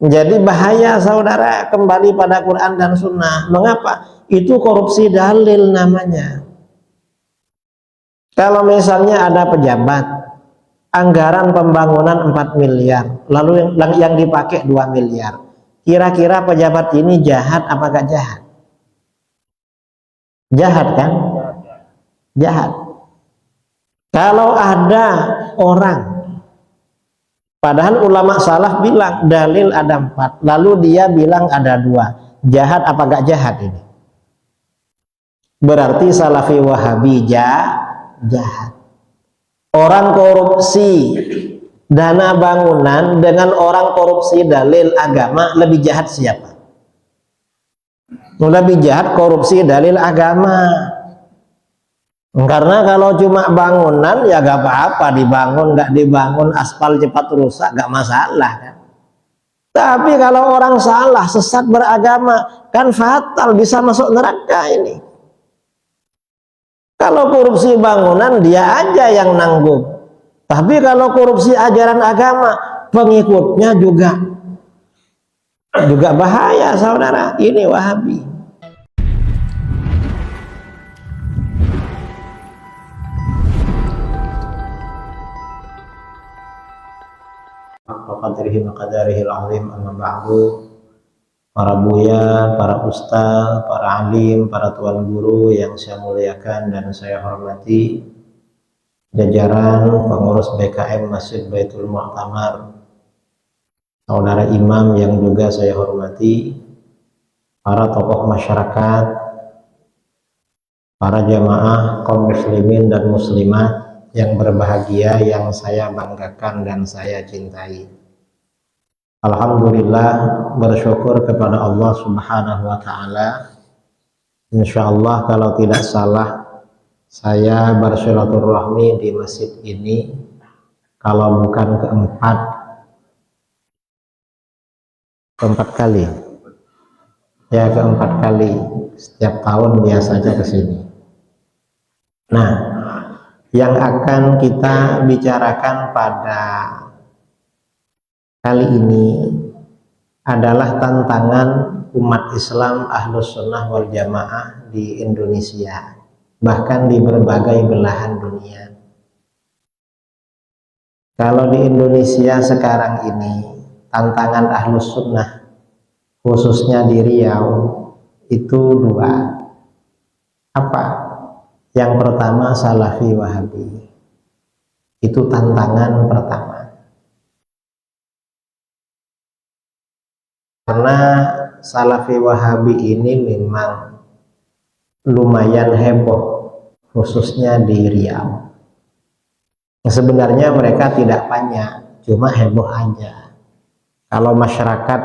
Jadi bahaya saudara kembali pada Quran dan Sunnah. Mengapa? Itu korupsi dalil namanya. Kalau misalnya ada pejabat, anggaran pembangunan 4 miliar, lalu yang dipakai 2 miliar. Kira-kira pejabat ini jahat apa gak jahat? Jahat kan? Jahat. Kalau ada orang, padahal ulama salaf bilang dalil ada 4, lalu dia bilang ada 2, jahat apa gak jahat ini? Berarti salafi wahabi jahat. Orang korupsi dana bangunan dengan orang korupsi dalil agama, lebih jahat siapa? Lebih jahat korupsi dalil agama. Karena kalau cuma bangunan ya gak apa-apa, dibangun gak dibangun, aspal cepat rusak gak masalah kan. Tapi kalau orang salah, sesat beragama, kan fatal, bisa masuk neraka ini. Kalau korupsi bangunan dia aja yang nanggung. Tapi kalau korupsi ajaran agama, pengikutnya juga bahaya saudara. Ini Wahabi. Qadrihi wa qadarihil azim, amma ba'du. Para buya, para ustaz, para alim, para tuan guru yang saya muliakan dan saya hormati, jajaran pengurus BKM Masjid Baitul Mu'tamar, saudara imam yang juga saya hormati, para tokoh masyarakat, para jamaah kaum muslimin dan muslimat yang berbahagia, yang saya banggakan dan saya cintai. Alhamdulillah, bersyukur kepada Allah Subhanahu wa Ta'ala. Insya Allah kalau tidak salah, saya bersilaturahmi di masjid ini kalau bukan keempat kali ya, keempat kali. Setiap tahun biasanya ke sini. Nah, yang akan kita bicarakan pada kali ini adalah tantangan umat Islam Ahlus Sunnah wal Jamaah di Indonesia, bahkan di berbagai belahan dunia. Kalau di Indonesia sekarang ini, tantangan Ahlus Sunnah, khususnya di Riau, itu 2. Apa? Yang pertama Salafi Wahabi. Itu tantangan pertama. Karena Salafi Wahabi ini memang lumayan heboh, khususnya di Riau. Sebenarnya mereka tidak banyak, cuma heboh aja. Kalau masyarakat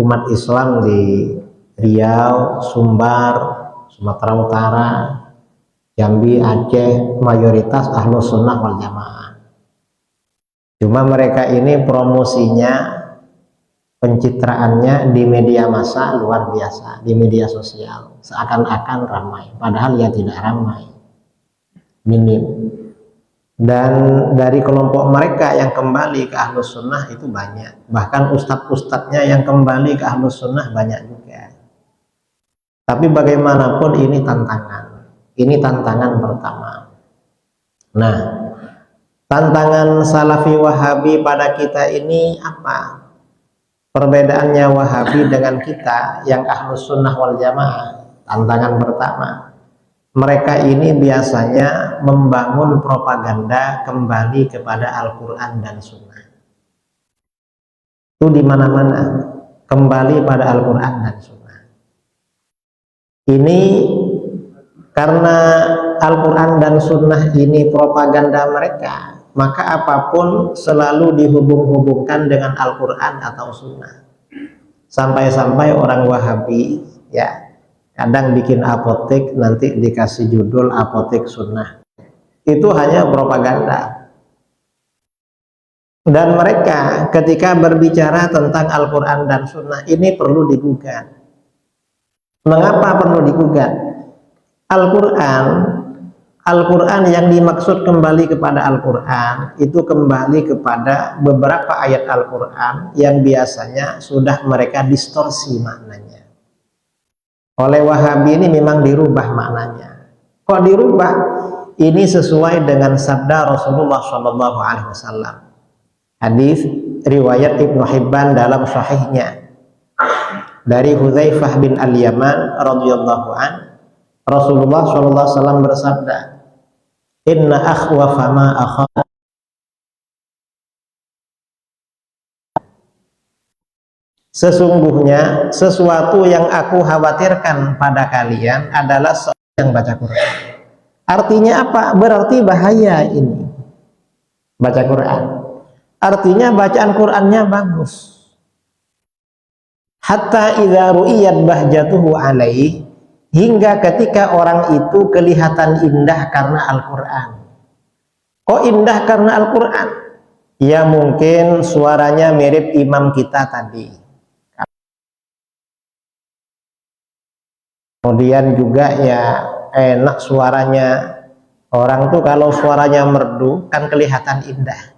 umat Islam di Riau, Sumbar, Sumatera Utara, Jambi, Aceh, mayoritas Ahlus Sunnah wal Jamaah. Cuma mereka ini promosinya, pencitraannya di media massa luar biasa, di media sosial, seakan-akan ramai, padahal ya tidak ramai, minim. Dan dari kelompok mereka yang kembali ke Ahlus Sunnah itu banyak, bahkan ustadz-ustadznya yang kembali ke Ahlus Sunnah banyak juga. Tapi bagaimanapun ini tantangan pertama. Nah, tantangan Salafi Wahabi pada kita ini apa? Perbedaannya Wahabi dengan kita yang Ahlus Sunnah wal Jamaah. Tantangan pertama, mereka ini biasanya membangun propaganda kembali kepada Al-Quran dan Sunnah. Itu di mana-mana, kembali pada Al-Quran dan Sunnah. Ini karena Al-Quran dan Sunnah ini propaganda mereka, maka apapun selalu dihubung-hubungkan dengan Al-Quran atau Sunnah. Sampai-sampai orang Wahabi ya kadang bikin apotek, nanti dikasih judul apotek Sunnah. Itu hanya propaganda. Dan mereka ketika berbicara tentang Al-Quran dan Sunnah ini perlu digugat. Mengapa perlu digugat? Al-Quran Al-Quran yang dimaksud kembali kepada Al-Quran itu kembali kepada beberapa ayat Al-Quran yang biasanya sudah mereka distorsi maknanya. Oleh Wahabi ini memang dirubah maknanya. Kok dirubah? Ini sesuai dengan sabda Rasulullah SAW. Hadis riwayat Ibnu Hibban dalam sahihnya dari Hudzaifah bin Al-Yaman radhiyallahu an, Rasulullah SAW bersabda, "Inna akhwafa ma akhaf." Sesungguhnya sesuatu yang aku khawatirkan pada kalian adalah seorang yang baca Quran. Artinya apa? Berarti bahaya ini baca Quran. Artinya bacaan Qurannya bagus. Hatta idza ru'iyat bahjatuhu alaihi, hingga ketika orang itu kelihatan indah karena Al-Quran. Kok indah karena Al-Quran? Ya mungkin suaranya mirip imam kita tadi. Kemudian juga ya enak suaranya. Orang tuh kalau suaranya merdu kan kelihatan indah.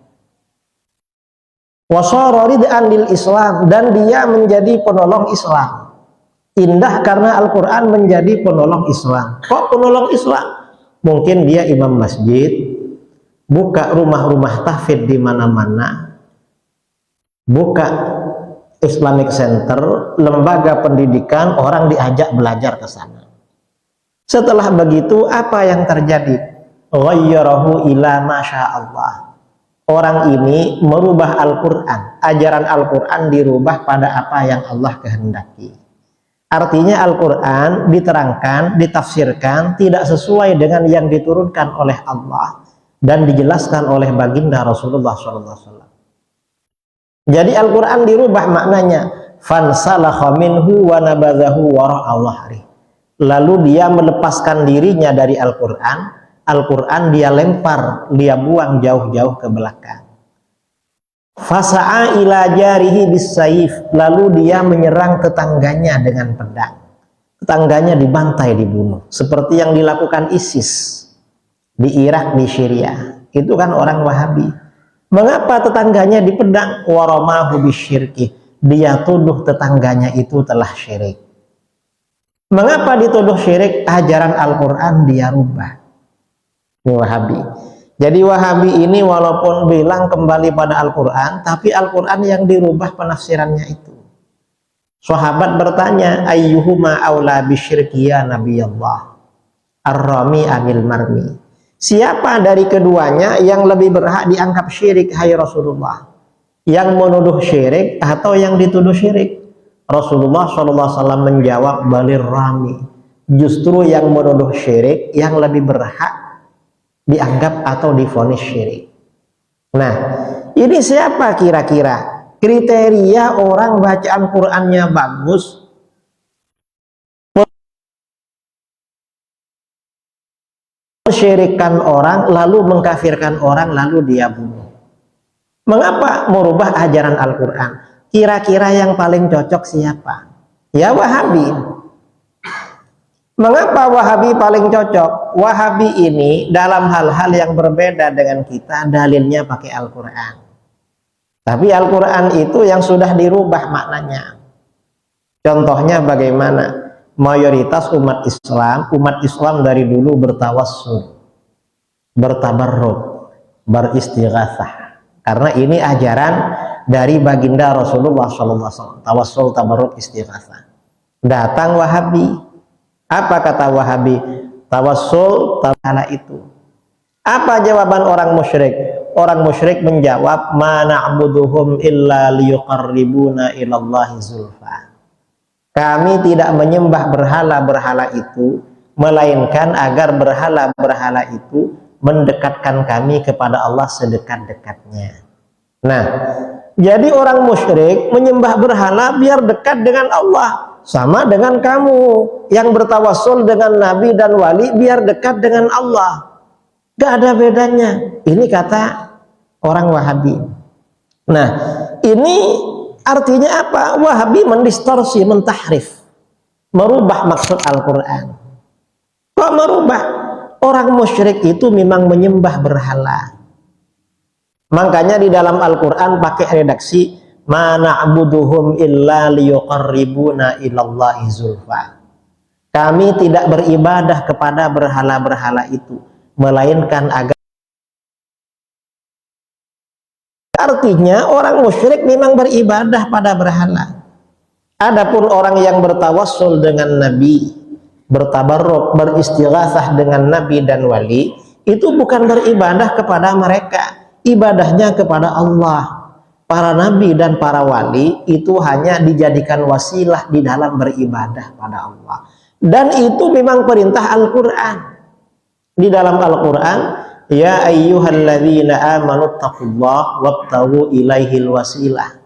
Wasara rid'an lil Islam, dan dia menjadi penolong Islam. Indah karena Al-Quran menjadi penolong Islam. Kok penolong Islam? Mungkin dia imam masjid, buka rumah-rumah tahfidz di mana-mana, buka Islamic Center, lembaga pendidikan, orang diajak belajar ke sana. Setelah begitu apa yang terjadi? Ghayyarahu ila masya Allah. Orang ini merubah Al-Quran, ajaran Al-Quran dirubah pada apa yang Allah kehendaki. Artinya Al-Quran diterangkan, ditafsirkan tidak sesuai dengan yang diturunkan oleh Allah dan dijelaskan oleh baginda Rasulullah SAW. Jadi Al-Quran dirubah maknanya, fansalakha minhu wa nabadhahu wara'a dhahri. Lalu dia melepaskan dirinya dari Al-Quran. Al-Quran dia lempar, dia buang jauh-jauh ke belakang. Fasa'a ila jarihi bisayif, lalu dia menyerang tetangganya dengan pedang. Tetangganya dibantai, dibunuh, seperti yang dilakukan ISIS di Irak, di Syria. Itu kan orang Wahabi. Mengapa tetangganya dipedang? Waramahu bisyirki, dia tuduh tetangganya itu telah syirik. Mengapa dituduh syirik? Ajaran Al-Quran dia rubah. Ini Wahabi. Jadi Wahabi ini walaupun bilang kembali pada Al-Quran, tapi Al-Quran yang dirubah penafsirannya itu. Sahabat bertanya, ayyuhuma aula bisyirki ya Nabi Allah, ar-rami amil marmi. Siapa dari keduanya yang lebih berhak dianggap syirik, hai Rasulullah? Yang menuduh syirik atau yang dituduh syirik? Rasulullah SAW menjawab, balir rami. Justru yang menuduh syirik yang lebih berhak dianggap atau divonis syirik. Nah, ini siapa kira-kira? Kriteria orang bacaan Qur'annya bagus, mensyirikkan orang, lalu mengkafirkan orang, lalu dia bunuh. Mengapa merubah ajaran Al-Quran? Kira-kira yang paling cocok siapa? Ya Wahabi. Mengapa Wahabi paling cocok? Wahabi ini dalam hal-hal yang berbeda dengan kita, dalilnya pakai Al-Quran. Tapi Al-Quran itu yang sudah dirubah maknanya. Contohnya bagaimana? Mayoritas umat Islam dari dulu bertawassul, bertabarruk, beristighatsah. Karena ini ajaran dari baginda Rasulullah SAW. Tawassul, tabarruk, istighatsah. Datang Wahabi. Apa kata Wahabi? Tawassul ta'ala itu. Apa jawaban orang musyrik? Orang musyrik menjawab, ma na'buduhum illa liyuqarribuna ilallahi zulfa. Kami tidak menyembah berhala-berhala itu, melainkan agar berhala-berhala itu mendekatkan kami kepada Allah sedekat-dekatnya. Nah, jadi orang musyrik menyembah berhala biar dekat dengan Allah. Sama dengan kamu yang bertawassul dengan nabi dan wali biar dekat dengan Allah. Gak ada bedanya. Ini kata orang Wahabi. Nah, ini artinya apa? Wahabi mendistorsi, mentahrif, merubah maksud Al-Quran. Kok merubah? orang musyrik itu memang menyembah berhala. Makanya di dalam Al-Quran pakai redaksi ma na'buduhum illa liyuqarribuna ilallahi zulfa. Kami tidak beribadah kepada berhala-berhala itu melainkan agar. Artinya orang musyrik memang beribadah pada berhala. Adapun orang yang bertawassul dengan nabi, bertabarruk, beristighatsah dengan nabi dan wali, itu bukan beribadah kepada mereka, ibadahnya kepada Allah. Para nabi dan para wali itu hanya dijadikan wasilah di dalam beribadah pada Allah. Dan itu memang perintah Al-Quran. Di dalam Al-Quran, ya ayyuhalladzina amanu taqullaha wabtaghu ilaihil wasilah.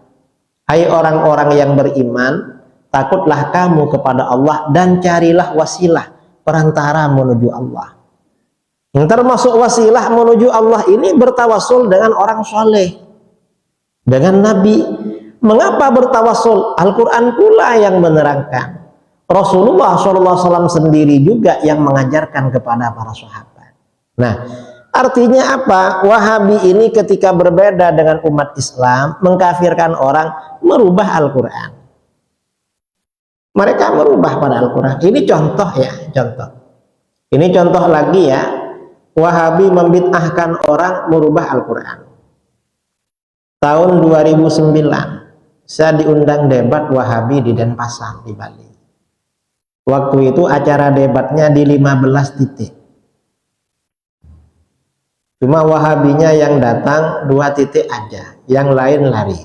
Hai orang-orang yang beriman, takutlah kamu kepada Allah dan carilah wasilah, perantara menuju Allah. Yang termasuk wasilah menuju Allah ini bertawassul dengan orang soleh, dengan Nabi. Mengapa bertawassul? Al-Quran pula yang menerangkan. Rasulullah SAW sendiri juga yang mengajarkan kepada para sahabat. Nah, artinya apa? Wahabi ini ketika berbeda dengan umat Islam, mengkafirkan orang, merubah Al-Quran. Mereka merubah pada Al-Quran. Ini contoh ya, contoh. Ini contoh lagi ya. Wahabi membid'ahkan orang merubah Al-Quran. Tahun 2009, saya diundang debat Wahabi di Denpasar, di Bali. Waktu itu acara debatnya di 15 titik. Cuma Wahabinya yang datang 2 titik aja, yang lain lari.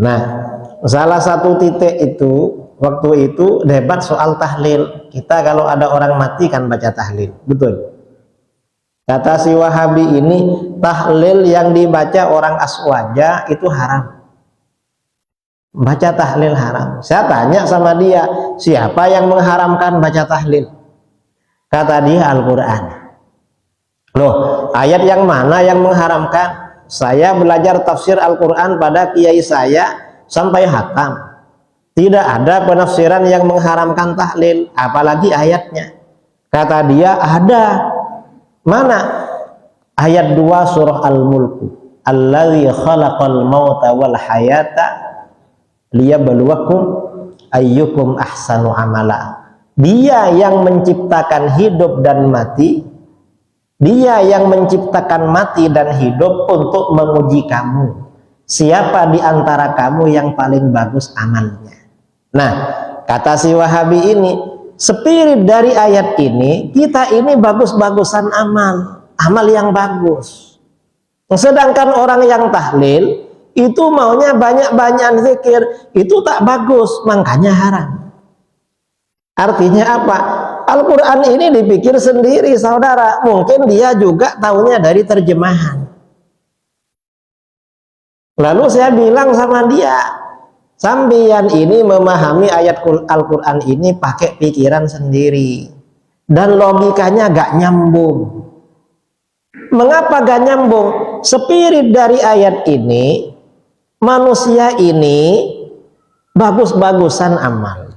Nah, salah satu titik itu, waktu itu debat soal tahlil. Kita kalau ada orang mati kan baca tahlil, betul? Kata si Wahabi ini, tahlil yang dibaca orang aswaja itu haram. Baca tahlil haram. Saya tanya sama dia, siapa yang mengharamkan baca tahlil? Kata dia Al-Quran. Loh, ayat yang mana yang mengharamkan? Saya belajar tafsir Al-Quran pada kiai saya sampai hatam. Tidak ada penafsiran yang mengharamkan tahlil, apalagi ayatnya. Kata dia, ada. Mana? Ayat 2 surah Al-Mulk. Allazi khalaqal mauta wal hayata liyabluwakum ayyukum ahsanu amala. Dia yang menciptakan hidup dan mati. Dia yang menciptakan mati dan hidup untuk menguji kamu. Siapa di antara kamu yang paling bagus amalnya? Nah, kata si Wahabi ini, spirit dari ayat ini, kita ini bagus-bagusan amal. Amal yang bagus. Sedangkan orang yang tahlil, itu maunya banyak-banyak zikir, itu tak bagus, makanya haram. Artinya apa? Al-Quran ini dipikir sendiri, saudara. Mungkin dia juga tahunya dari terjemahan. Lalu saya bilang sama dia, sampeyan ini memahami ayat Al-Quran ini pakai pikiran sendiri. Dan logikanya gak nyambung. Mengapa gak nyambung? Spirit dari ayat ini, manusia ini bagus-bagusan amal.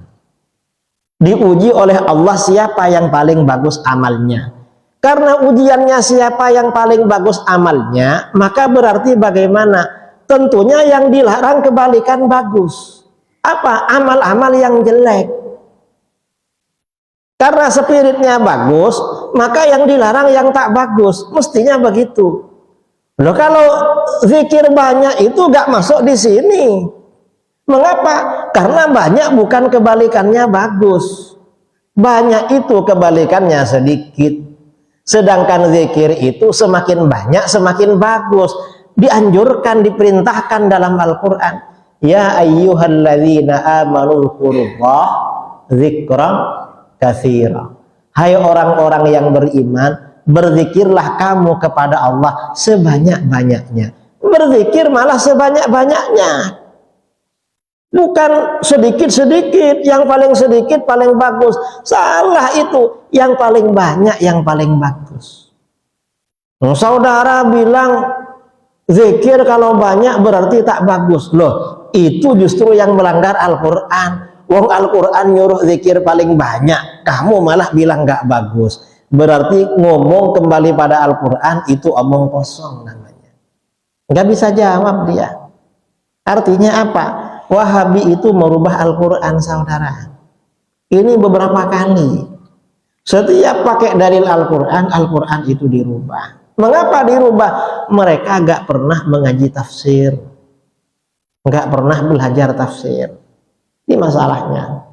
Diuji oleh Allah siapa yang paling bagus amalnya. Karena ujiannya siapa yang paling bagus amalnya, maka berarti bagaimana? Tentunya yang dilarang kebalikan bagus. Apa? Amal-amal yang jelek. Karena spiritnya bagus, maka yang dilarang yang tak bagus. Mestinya begitu. Loh, kalau zikir banyak itu gak masuk di sini. Mengapa? Karena banyak bukan kebalikannya bagus. Banyak itu kebalikannya sedikit. Sedangkan zikir itu semakin banyak semakin bagus. Dianjurkan, diperintahkan dalam Al-Quran. Ya ayyuhalladzina amanu dzkurullah dzikran katsira. Hai orang-orang yang beriman, berzikirlah kamu kepada Allah sebanyak-banyaknya. Berzikir malah sebanyak-banyaknya. Bukan sedikit-sedikit, yang paling sedikit paling bagus. Salah itu, yang paling banyak yang paling bagus. Saudara bilang zikir kalau banyak berarti tak bagus. Loh, itu justru yang melanggar Al-Quran. Wong Al-Quran nyuruh zikir paling banyak, kamu malah bilang nggak bagus. Berarti ngomong kembali pada Al-Quran itu omong kosong namanya. Nggak bisa jawab dia. Artinya apa? Wahabi itu merubah Al-Quran, saudara. Ini beberapa kali. Setiap pakai dalil Al-Quran, Al-Quran itu dirubah. Mengapa dirubah? Mereka nggak pernah mengaji tafsir, nggak pernah belajar tafsir. Ini masalahnya.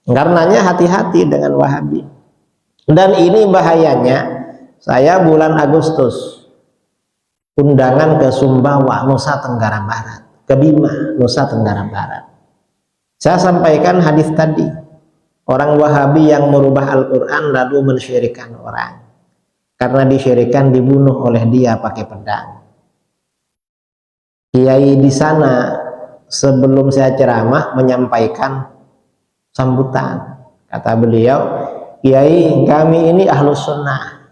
Karenanya hati-hati dengan Wahabi. Dan ini bahayanya. Saya bulan Agustus undangan ke Sumbawa, Nusa Tenggara Barat, ke Bima, Nusa Tenggara Barat. Saya sampaikan hadis tadi. Orang Wahabi yang merubah Al-Quran lalu mensyirikkan orang. Karena disyirikkan dibunuh oleh dia pakai pedang. Kiai di sana sebelum saya ceramah menyampaikan sambutan. Kata beliau, Kiai, kami ini ahlus sunnah.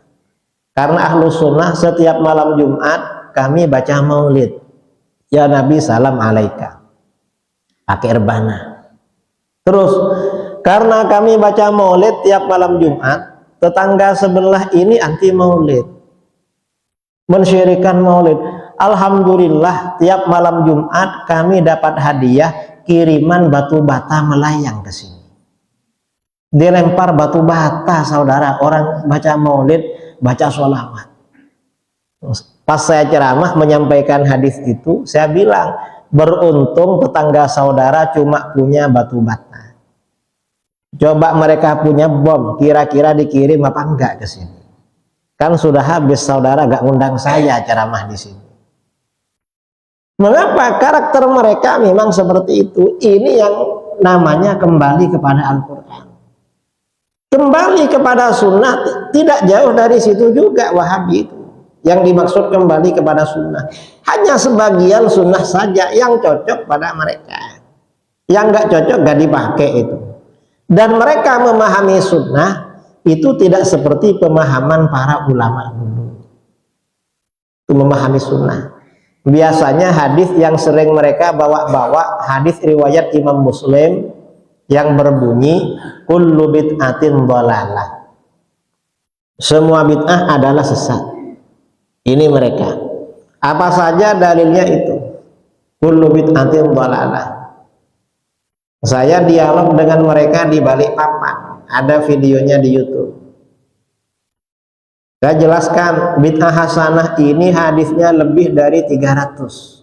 Karena ahlus sunnah setiap malam Jumat kami baca maulid. Ya Nabi salam alaika. Pakai rebana. Terus, karena kami baca maulid tiap malam Jumat, tetangga sebelah ini anti maulid. Mensyirikan maulid. Alhamdulillah tiap malam Jumat kami dapat hadiah kiriman batu bata melayang ke sini. Dilempar batu bata, saudara, orang baca maulid, baca sholawat. Pas saya ceramah menyampaikan hadis itu, saya bilang, beruntung tetangga saudara cuma punya batu bata. Coba mereka punya bom, kira-kira dikirim apa enggak ke sini? Kan sudah habis, saudara gak undang saya ceramah di sini. Mengapa? Karakter mereka memang seperti itu. Ini yang namanya kembali kepada Al-Quran. Kembali kepada sunnah, tidak jauh dari situ juga Wahabi itu. Yang dimaksud kembali kepada sunnah. Hanya sebagian sunnah saja yang cocok pada mereka. Yang nggak cocok gak dipakai itu. Dan mereka memahami sunnah itu tidak seperti pemahaman para ulama dulu. Itu memahami sunnah. Biasanya hadis yang sering mereka bawa-bawa hadis riwayat Imam Muslim yang berbunyi kullu bid'atin dhalalah. Semua bid'ah adalah sesat. Ini mereka. Apa saja dalilnya itu? Kullu bid'atin dhalalah. Saya dialog dengan mereka di Balikpapan. Ada videonya di YouTube. Saya jelaskan bid'ah hasanah ini hadisnya lebih dari 300.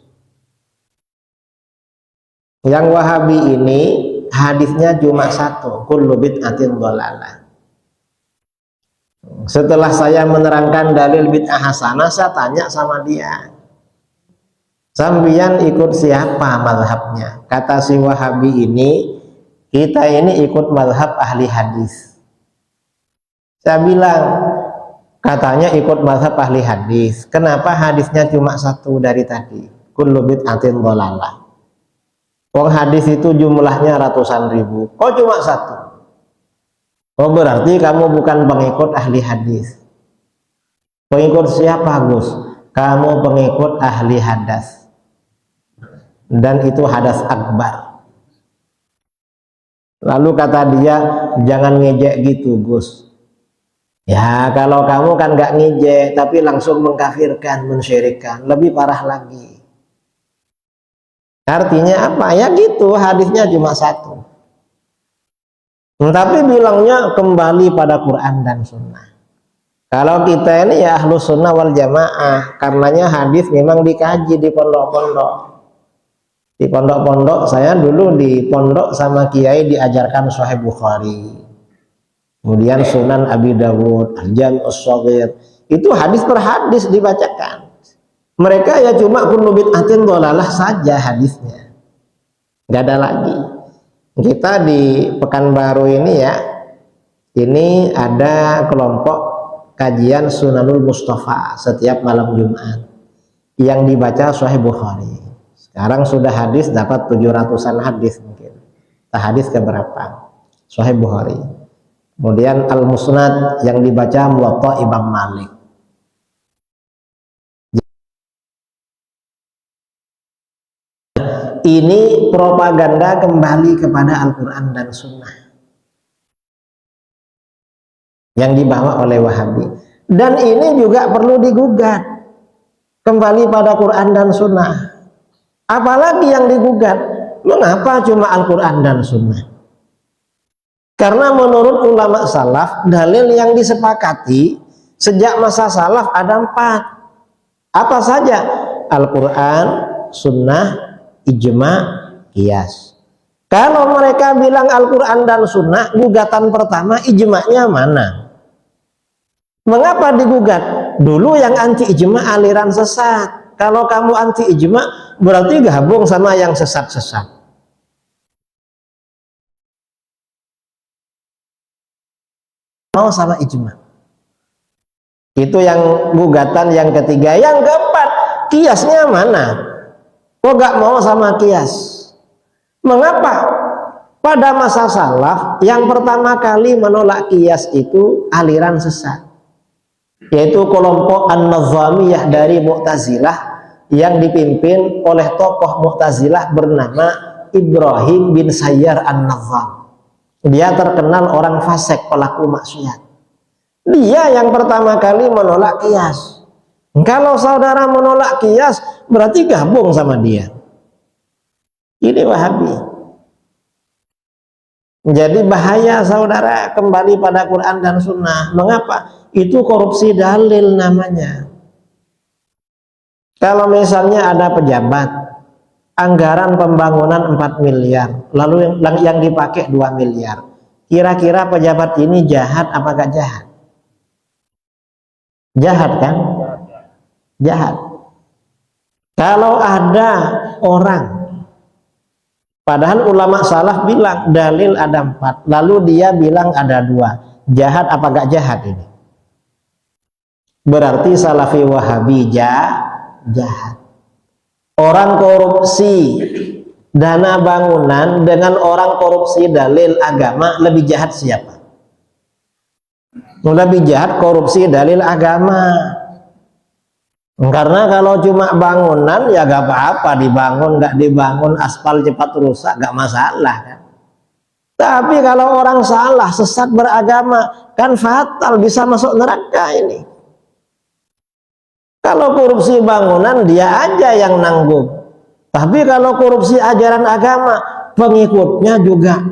Yang Wahabi ini hadisnya cuma satu, kullu bid'atin dhalalah. Setelah saya menerangkan dalil bid'ah hasanah, saya tanya sama dia, sambian ikut siapa mazhabnya? Kata si Wahabi ini, kita ini ikut mazhab ahli hadis. Saya bilang, katanya ikut mazhab ahli hadis. Kenapa hadisnya cuma satu dari tadi? Kullu bid'atin dhalalah. Wong hadis itu jumlahnya ratusan ribu. Kok cuma satu? Oh berarti kamu bukan pengikut ahli hadis. Pengikut siapa, Gus? Kamu pengikut ahli hadas. Dan itu hadas akbar. Lalu kata dia, jangan ngejek gitu, Gus. Ya kalau kamu kan gak ngejek, tapi langsung mengkafirkan, mensyirikkan, lebih parah lagi. Artinya apa? Ya gitu, hadisnya cuma satu. Tapi bilangnya kembali pada Quran dan Sunnah. Kalau kita ini ya ahlus sunnah wal jamaah, karenanya hadis memang dikaji di pondok-pondok. Di pondok-pondok, saya dulu di pondok sama kiai diajarkan Sahih Bukhari. Kemudian Sunan Abi Dawud, Al-Jami' As-Shaghir. Itu hadis per hadis dibacakan. Mereka ya cuma kullu bid'atin dhalalah saja hadisnya. Gak ada lagi. Kita di Pekanbaru ini ya, ini ada kelompok kajian Sunanul Mustafa setiap malam Jumat yang dibaca Sahih Bukhari. Sekarang sudah hadis dapat 700-an hadis mungkin. Hadis keberapa? Sahih Bukhari. Kemudian Al-Musnad yang dibaca Muwatta Imam Malik. ini propaganda kembali kepada Al-Quran dan Sunnah yang dibawa oleh Wahabi. Dan ini juga perlu digugat kembali pada Quran dan Sunnah. Apalagi yang digugat, mengapa cuma Al-Quran dan Sunnah? Karena menurut ulama salaf, dalil yang disepakati sejak masa salaf ada 4. Apa saja? Al-Quran, Sunnah, Ijma, Qiyas. Kalau mereka bilang Al-Quran dan Sunnah, gugatan pertama ijma'nya mana? Mengapa digugat? Dulu yang anti ijma aliran sesat. Kalau kamu anti ijma, berarti gabung sama yang sesat-sesat. Mau sama ijma. Itu yang gugatan yang ketiga. Yang keempat, kiasnya mana? Kok gak mau sama kias? Mengapa? Pada masa salaf, yang pertama kali menolak kias itu aliran sesat, yaitu kelompok An-Nazamiyah dari Mu'tazilah yang dipimpin oleh tokoh Mu'tazilah bernama Ibrahim bin Sayyar An-Nazam. Dia terkenal orang fasik, pelaku maksiat. Dia yang pertama kali menolak qiyas. Kalau saudara menolak qiyas, berarti gabung sama dia. Ini Wahabi. Jadi bahaya saudara kembali pada Quran dan Sunnah. Mengapa? Itu korupsi dalil namanya. Kalau misalnya ada pejabat, anggaran pembangunan 4 miliar, lalu yang dipakai 2 miliar. Kira-kira pejabat ini jahat apa gak jahat? Jahat kan? Jahat. Kalau ada orang, padahal ulama salaf bilang dalil ada 4, lalu dia bilang ada 2, jahat apa gak jahat ini? Berarti Salafi Wahabi jahat. Orang korupsi dana bangunan dengan orang korupsi dalil agama, lebih jahat siapa? Lebih jahat korupsi dalil agama. Karena kalau cuma bangunan ya gak apa-apa, dibangun gak dibangun, aspal cepat rusak gak masalah kan. Tapi kalau orang salah, sesat beragama, kan fatal, bisa masuk neraka ini. Kalau korupsi bangunan dia aja yang nanggung. Tapi kalau korupsi ajaran agama, pengikutnya juga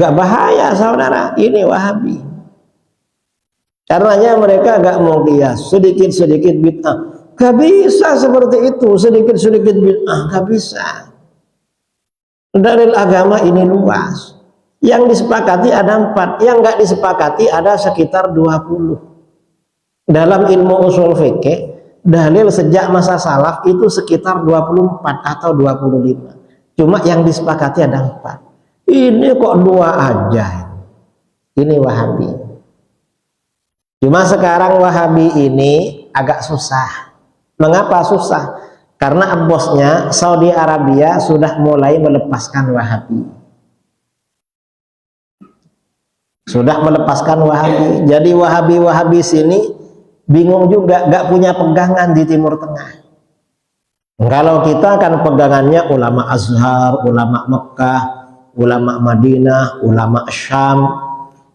bahaya saudara. Ini Wahabi. Karenanya mereka gak mau qiyas, sedikit-sedikit bid'ah. Gak bisa seperti itu, sedikit-sedikit bid'ah, gak bisa. Dalil agama ini luas. Yang disepakati ada 4, yang gak disepakati ada sekitar 20. Dalam ilmu usul fikih, dalil sejak masa salaf itu sekitar 24 atau 25. Cuma yang disepakati ada 4. Ini kok 2 aja. Ini Wahabi. Cuma sekarang Wahabi ini agak susah. Mengapa susah? Karena bosnya Saudi Arabia sudah mulai melepaskan Wahabi. Sudah melepaskan Wahabi. Jadi Wahabi sini bingung juga, gak punya pegangan di Timur Tengah. Kalau kita kan pegangannya ulama Azhar, ulama Mekah, ulama Madinah, ulama Syam,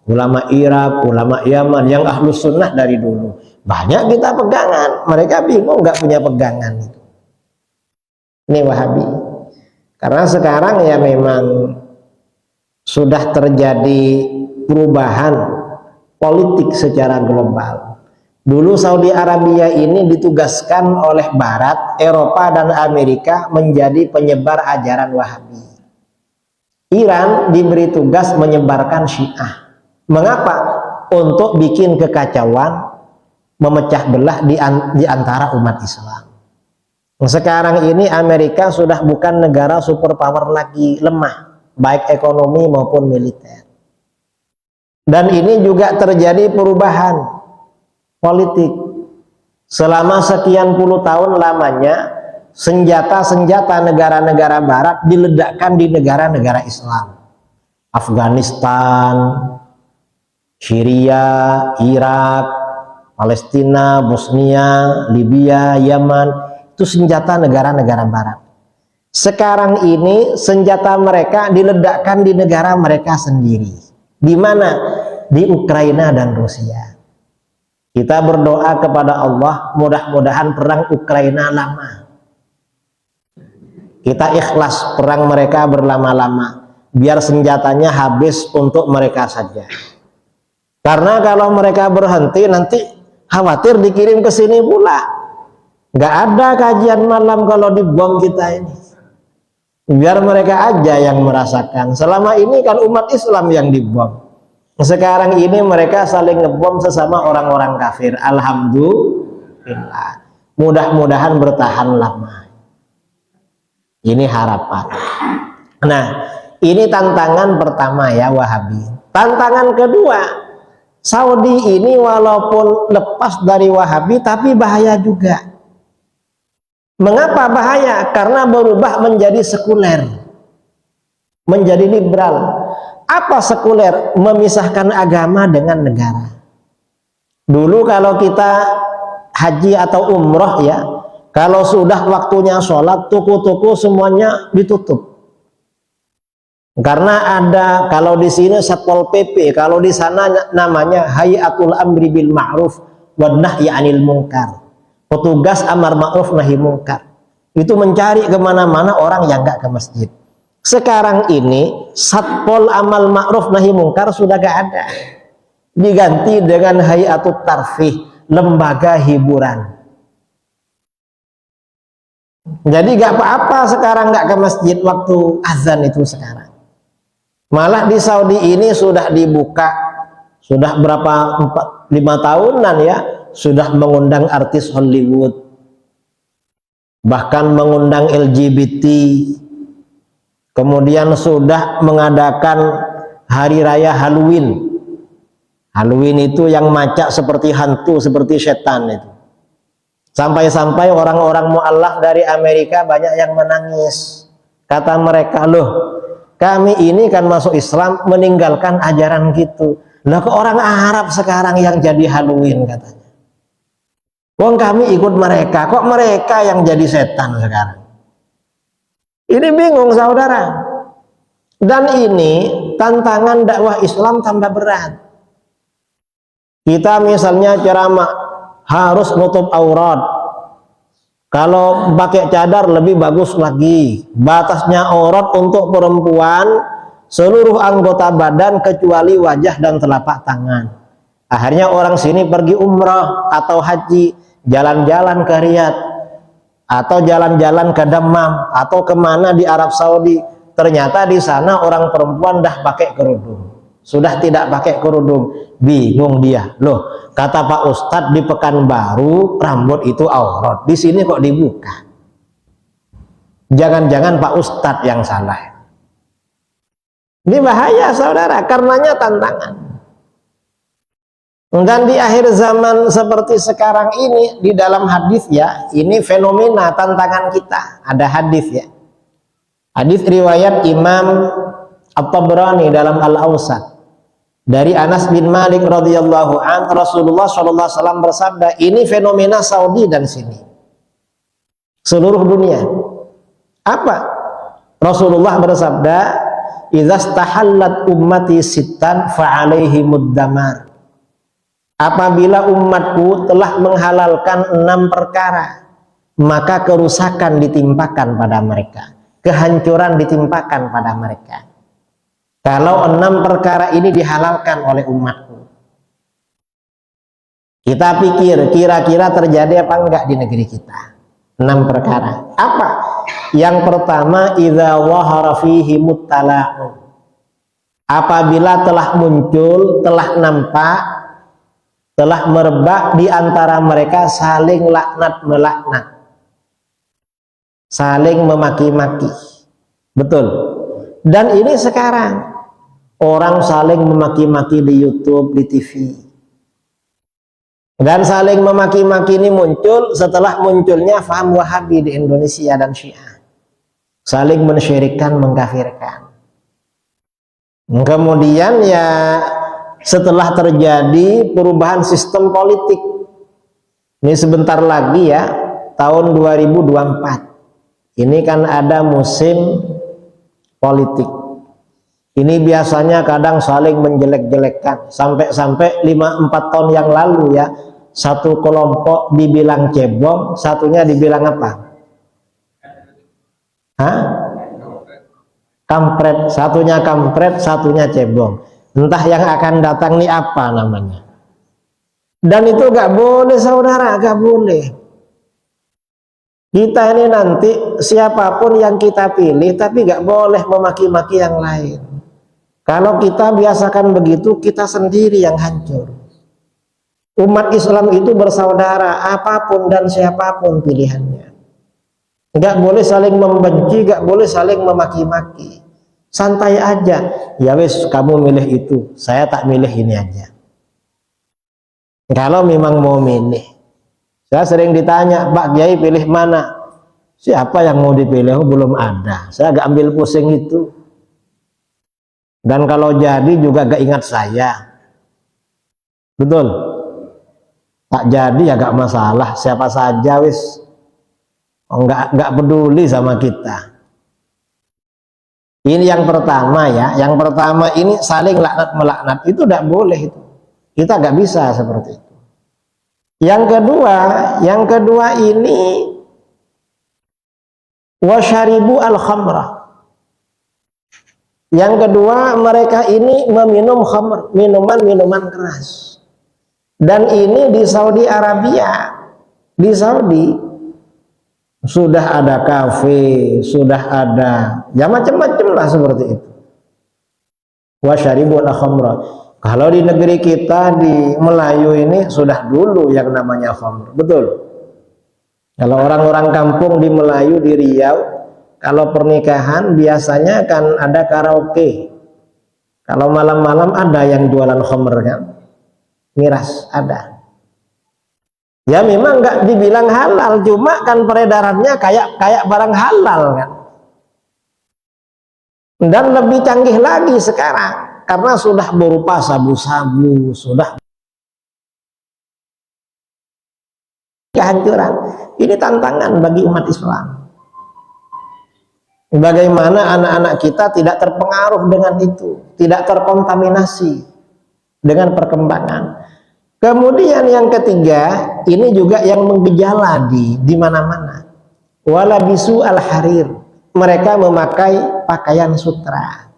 ulama Irak, ulama Yaman, yang ahlus sunnah dari dulu. Banyak kita pegangan, mereka bingung gak punya pegangan itu. Ini Wahabi. Karena sekarang ya memang sudah terjadi perubahan politik secara global. Dulu Saudi Arabia ini ditugaskan oleh Barat, Eropa dan Amerika menjadi penyebar ajaran Wahabi. Iran diberi tugas menyebarkan Syiah. Mengapa? Untuk bikin kekacauan, memecah belah di antara umat Islam. Sekarang ini Amerika sudah bukan negara superpower lagi, lemah, baik ekonomi maupun militer. Dan ini juga terjadi perubahan politik. Selama sekian puluh tahun lamanya, senjata-senjata negara-negara barat diledakkan di negara-negara Islam. Afghanistan, Syria, Irak, Palestina, Bosnia, Libya, Yaman, itu senjata negara-negara barat. Sekarang ini senjata mereka diledakkan di negara mereka sendiri. Di mana? Di Ukraina dan Rusia. Kita berdoa kepada Allah, mudah-mudahan perang Ukraina lama. Kita ikhlas perang mereka berlama-lama, biar senjatanya habis untuk mereka saja. Karena kalau mereka berhenti, nanti khawatir dikirim ke sini pula. Nggak ada kajian malam kalau dibom kita ini. Biar mereka aja yang merasakan. Selama ini kan umat Islam yang dibom. Sekarang ini mereka saling ngebom sesama orang-orang kafir. Alhamdulillah. Mudah-mudahan bertahan lama. Ini harapan. Nah, ini tantangan pertama ya Wahabi. Tantangan kedua, Saudi ini walaupun lepas dari Wahabi tapi bahaya juga. Mengapa bahaya? Karena berubah menjadi sekuler, menjadi liberal. Apa sekuler? Memisahkan agama dengan negara. Dulu kalau kita haji atau umroh ya, kalau sudah waktunya sholat, toko-toko semuanya ditutup. Karena ada, kalau di sini Satpol PP, kalau di sana namanya Hayatul Amri bil Ma'ruf wa Nahyi 'anil Munkar. Petugas amar ma'ruf nahi munkar. Itu mencari kemana-mana orang yang nggak ke masjid. Sekarang ini Satpol Amal Ma'ruf Nahi Munkar sudah gak ada. Diganti dengan Hayatut Tarfih, lembaga hiburan. Jadi gak apa-apa sekarang gak ke masjid waktu azan itu sekarang. Malah di Saudi ini sudah dibuka, sudah berapa 5 tahunan ya, sudah mengundang artis Hollywood, bahkan mengundang LGBT. Kemudian sudah mengadakan hari raya Halloween. Halloween itu yang macak seperti hantu, seperti setan itu. Sampai-sampai orang-orang mu'alaf dari Amerika banyak yang menangis. Kata mereka, loh kami ini kan masuk Islam meninggalkan ajaran gitu. Lah ke orang Arab sekarang yang jadi Halloween katanya. Wong kami ikut mereka, kok mereka yang jadi setan sekarang? Ini bingung saudara. Dan ini tantangan dakwah Islam tambah berat. Kita misalnya ceramah harus nutup aurat. Kalau pakai cadar lebih bagus lagi. Batasnya aurat untuk perempuan seluruh anggota badan kecuali wajah dan telapak tangan. Akhirnya orang sini pergi umrah atau haji, jalan-jalan ke Riyadh atau jalan-jalan ke Dammam atau kemana di Arab Saudi. Ternyata di sana orang perempuan dah pakai kerudung, sudah tidak pakai kerudung. Bingung dia, loh kata Pak Ustadz di Pekanbaru rambut itu aurat, di sini kok dibuka. Jangan-jangan Pak Ustadz yang salah. Ini bahaya saudara, karenanya tantangan. Dan di akhir zaman seperti sekarang ini, di dalam hadis ya, ini fenomena tantangan kita. Ada hadis ya, hadis riwayat Imam At-Tabrani dalam Al-Awsat dari Anas bin Malik radhiyallahu an, Rasulullah sallallahu alaihi wasallam bersabda, ini fenomena Saudi dan sini, seluruh dunia. Apa? Rasulullah bersabda, idza stahallat ummati sittan fa alaihimud damar. Apabila umatku telah menghalalkan 6 perkara, maka kerusakan ditimpakan pada mereka, kehancuran ditimpakan pada mereka. Kalau 6 perkara ini dihalalkan oleh umatku, kita pikir kira-kira terjadi apa enggak di negeri kita? 6 perkara. Apa? Yang pertama, idza wahara fihi muttala'un. Apabila telah muncul, telah nampak, telah merebak di antara mereka saling laknat melaknat, saling memaki-maki. Betul. Dan ini sekarang orang saling memaki-maki di YouTube, di TV. Dan saling memaki-maki ini muncul setelah munculnya faham Wahabi di Indonesia dan Syiah. Saling mensyirikkan, mengkafirkan. Kemudian ya setelah terjadi perubahan sistem politik, ini sebentar lagi ya, tahun 2024, Ini kan ada musim politik. Ini biasanya kadang saling menjelek-jelekkan. Sampai-sampai 5-4 tahun yang lalu ya, satu kelompok dibilang cebong, satunya dibilang apa? Hah? Kampret. Satunya kampret, satunya cebong. Entah yang akan datang nih apa namanya. Dan itu gak boleh saudara, gak boleh. Kita ini nanti siapapun yang kita pilih, tapi gak boleh memaki-maki yang lain. Kalau kita biasakan begitu, kita sendiri yang hancur. Umat Islam itu bersaudara, apapun dan siapapun pilihannya. Gak boleh saling membenci, gak boleh saling memaki-maki. Santai aja. Ya wis, kamu milih itu, saya tak milih ini aja. Kalau memang mau milih. Saya sering ditanya, Pak Kiai pilih mana? Siapa yang mau dipilih? Oh, belum ada. Saya gak ambil pusing itu. Dan kalau jadi juga gak ingat saya. Betul? Tak jadi ya gak masalah. Siapa saja wis. Oh, gak peduli sama kita. Ini yang pertama ya. Yang pertama ini saling laknat-melaknat. Itu gak boleh itu. Kita gak bisa seperti itu. Yang kedua ini wasyaribu al-khamrah. Yang kedua, mereka ini meminum khamr, minuman-minuman keras. Dan ini di Saudi Arabia. Di Saudi sudah ada kafe, sudah ada ya macam-macam lah seperti itu. Wasyaribu al-khamrah. Kalau di negeri kita di Melayu ini sudah dulu yang namanya khamr. Betul? Kalau orang-orang kampung di Melayu di Riau, kalau pernikahan biasanya kan ada karaoke. Kalau malam-malam ada yang jualan khamr kan, miras ada. Ya memang nggak dibilang halal, cuma kan peredarannya kayak barang halal kan. Dan lebih canggih lagi sekarang karena sudah berupa sabu-sabu, sudah kehancuran. Ini tantangan bagi umat Islam. Bagaimana anak-anak kita tidak terpengaruh dengan itu, tidak terkontaminasi dengan perkembangan. Kemudian yang ketiga, ini juga yang menggejala di mana-mana. Walabisu al-harir. Mereka memakai pakaian sutra.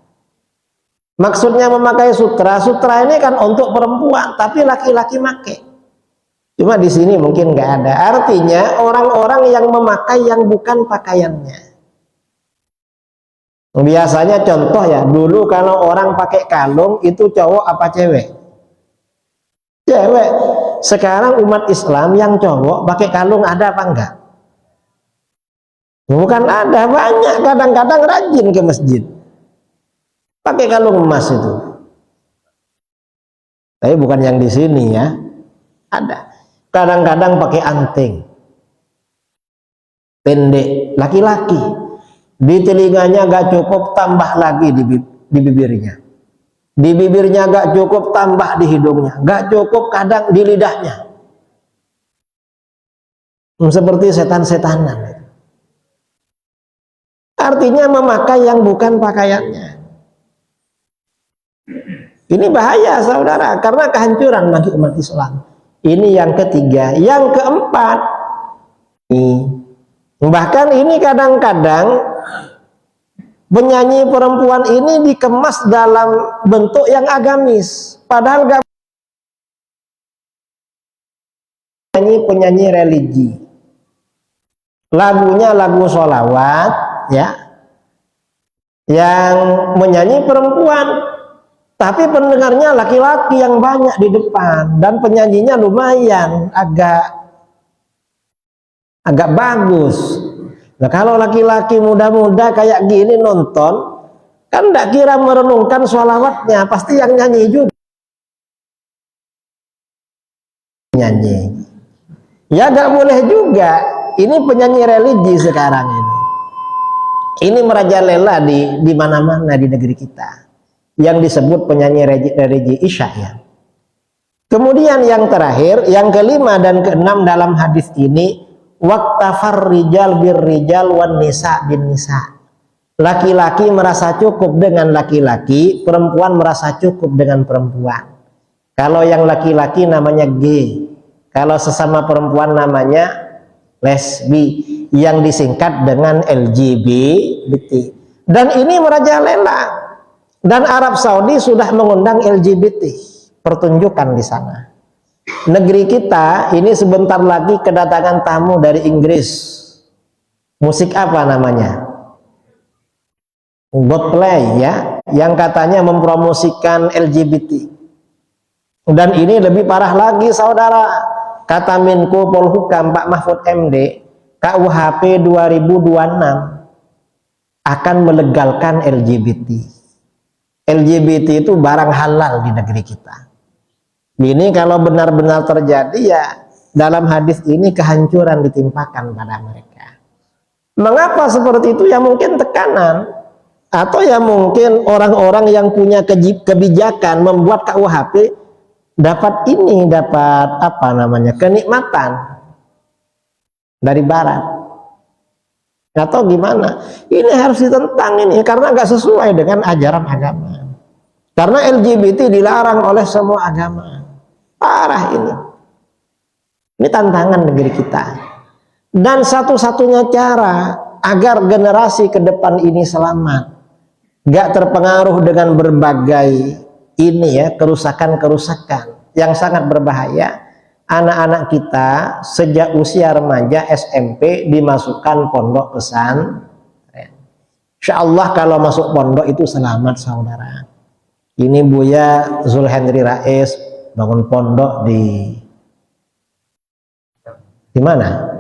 Maksudnya memakai sutra, sutra ini kan untuk perempuan, tapi laki-laki make. Cuma di sini mungkin nggak ada. Artinya orang-orang yang memakai yang bukan pakaiannya. Biasanya contoh ya, dulu kalau orang pakai kalung itu cowok apa cewek? Cewek. Sekarang umat Islam yang cowok pakai kalung ada apa enggak? Bukan ada, banyak. Kadang-kadang rajin ke masjid pakai kalung emas itu. Tapi bukan yang di sini ya. Ada. Kadang-kadang pakai anting pendek, laki-laki. Di telinganya gak cukup, tambah lagi di bibirnya. Di bibirnya gak cukup, tambah di hidungnya. Gak cukup, kadang di lidahnya. Seperti setan-setanan. Artinya memakai yang bukan pakaiannya. Ini bahaya saudara, karena kehancuran bagi umat Islam. Ini yang ketiga. Yang keempat, bahkan ini kadang-kadang penyanyi perempuan ini dikemas dalam bentuk yang agamis, padahal gak penyanyi religi. Lagunya lagu sholawat ya, yang menyanyi perempuan, tapi pendengarnya laki-laki yang banyak di depan, dan penyanyinya lumayan agak bagus. Nah kalau laki-laki muda-muda kayak gini nonton, kan tidak kira merenungkan sholawatnya, pasti yang nyanyi juga nyanyi. Ya gak boleh juga. Ini penyanyi religi sekarang ini. Ini merajalela di mana-mana di negeri kita, yang disebut penyanyi religi Isya ya. Kemudian yang terakhir, yang kelima dan keenam dalam hadis ini, Waktafar rijal bir rijal wan nisa bin nisa. Laki-laki merasa cukup dengan laki-laki, perempuan merasa cukup dengan perempuan. Kalau yang laki-laki namanya gay, kalau sesama perempuan namanya lesbi, yang disingkat dengan LGBT. Dan ini merajalela. Dan Arab Saudi sudah mengundang LGBT, pertunjukan di sana. Negeri kita ini sebentar lagi kedatangan tamu dari Inggris. Musik apa namanya? Coldplay ya, yang katanya mempromosikan LGBT. Dan ini lebih parah lagi saudara, kata Menko Polhukam Pak Mahfud MD, KUHP 2026 akan melegalkan LGBT. LGBT itu barang halal di negeri kita. Ini kalau benar-benar terjadi, ya dalam hadis ini kehancuran ditimpakan pada mereka. Mengapa seperti itu? Ya mungkin tekanan, atau ya mungkin orang-orang yang punya kebijakan membuat KUHP dapat apa namanya, kenikmatan dari barat, atau gimana. Ini harus ditentang ini, karena nggak sesuai dengan ajaran agama. Karena LGBT dilarang oleh semua agama. Parah ini. Ini tantangan negeri kita. Dan satu-satunya cara agar generasi ke depan ini selamat, nggak terpengaruh dengan berbagai ini ya, kerusakan-kerusakan yang sangat berbahaya, anak-anak kita sejak usia remaja SMP dimasukkan pondok pesantren. Insya Allah kalau masuk pondok itu selamat saudara. Ini Buya Zulhendri Rais bangun pondok di mana?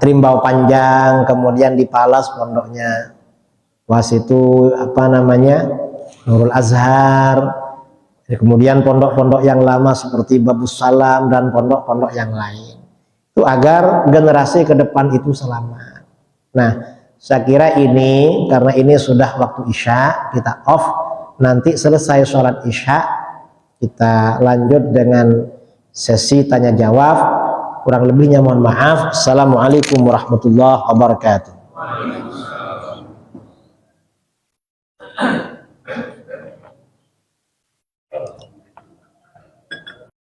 Trimbau Panjang, kemudian di Palas pondoknya. Was itu apa namanya? Nurul Azhar. Kemudian pondok-pondok yang lama seperti Babus Salam dan pondok-pondok yang lain. Itu agar generasi ke depan itu selamat. Nah, saya kira ini karena ini sudah waktu Isya, kita off. Nanti selesai sholat Isya, kita lanjut dengan sesi tanya jawab. Kurang lebihnya mohon maaf. Assalamualaikum warahmatullahi wabarakatuh.